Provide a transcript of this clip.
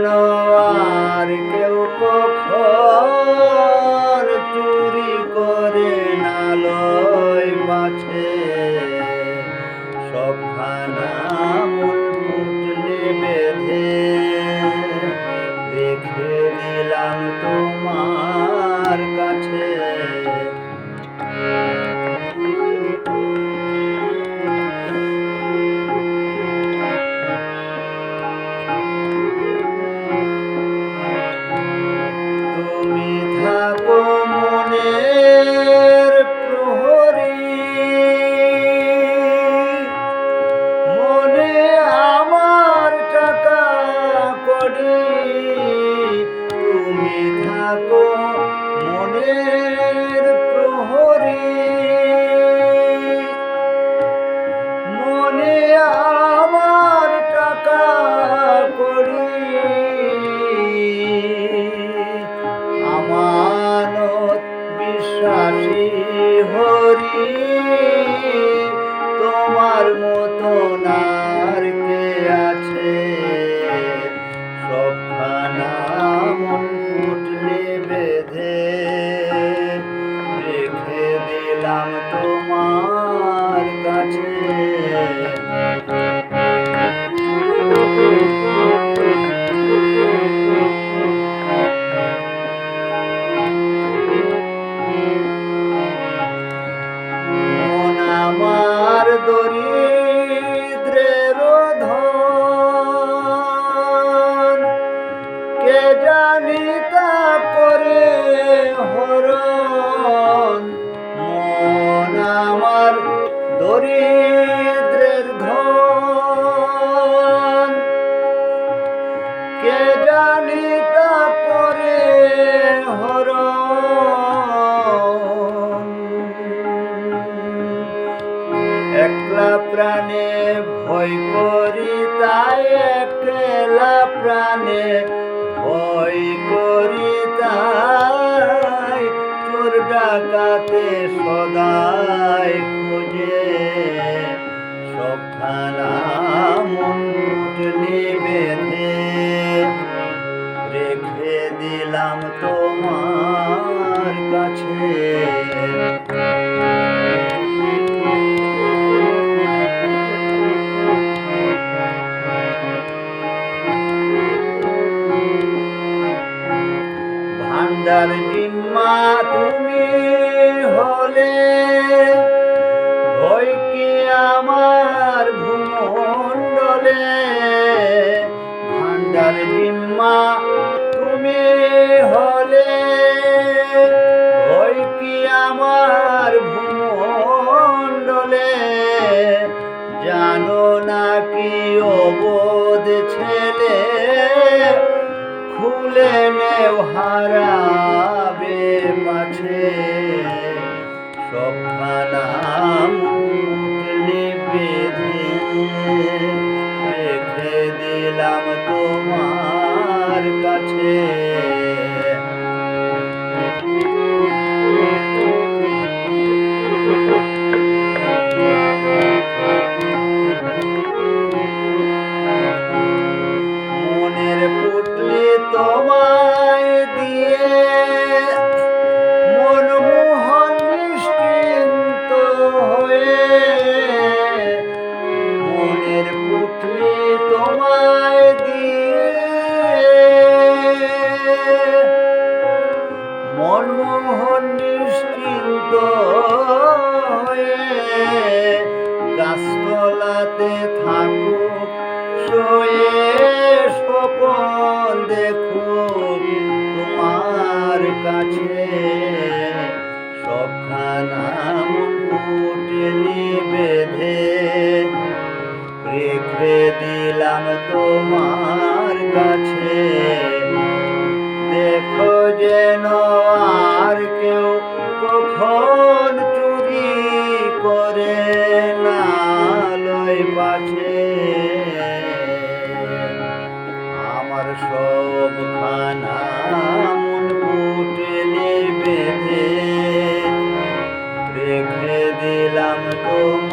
আর কেউ কখন চুরি করে না লয় পাছে সবখানা মন পুটলি বেঁধে রেখে দিলাম তোমার কাছে। তুমি থাকো মনের প্রহরী, মনে আমার টাকা কড়ি। তুমি থাকো মনের প্রহরী, মনে আমার টাকা কড়ি। আমানত বিশ্বাসী হরি, তোমার মতন আর কে আছে সবখানা মন পুটলি বেঁধে রেখে দিলাম তোমার কাছে। আমার দরিদ্রের ধন কে জানি তা করে হরণ। মন আমার দরিদ্রের ধন কে জানি তা করে হরণ। একলা প্রাণে ভয় করি তাই, একলা প্রাণে ভয় করি তাই, চোর ডাকাতে সদাই খুঁজে সবখানা মন পুটলি বেঁধে রেখে দিলাম তোমার কাছে। ভান্ডার জিম্মা তুমি হলে ভয় কি আমার ভূমণ্ডলে। ভান্ডার জিম্মা তুমি হলে ভয় কি আমার ভূমণ্ডলে। জানো না কি অবোধ ছেলে খুলে নেও হারাবে পাছে সবখানা পুটলি বেঁধে রেখে দিলাম তোমার কাছে। মনের পুটলি তোমায় দিয়ে মনমোহন নিশ্চিন্ত হয়ে। মনের পুটলি তোমায় দিয়ে মনমোহন নিশ্চিন্ত হয়ে গাছতলাতে থাকুক শোয়ে স্বপন দেখুক তোমার কাছে সবখানা মন পুটলি বেঁধে রেখে দিলাম তোমার কাছে। দেখো যেন আর কেউ কখন চুরি করে না লয় পাছে আমার সবখানা মন পুটলি বেঁধে রেখে দিলাম তোমার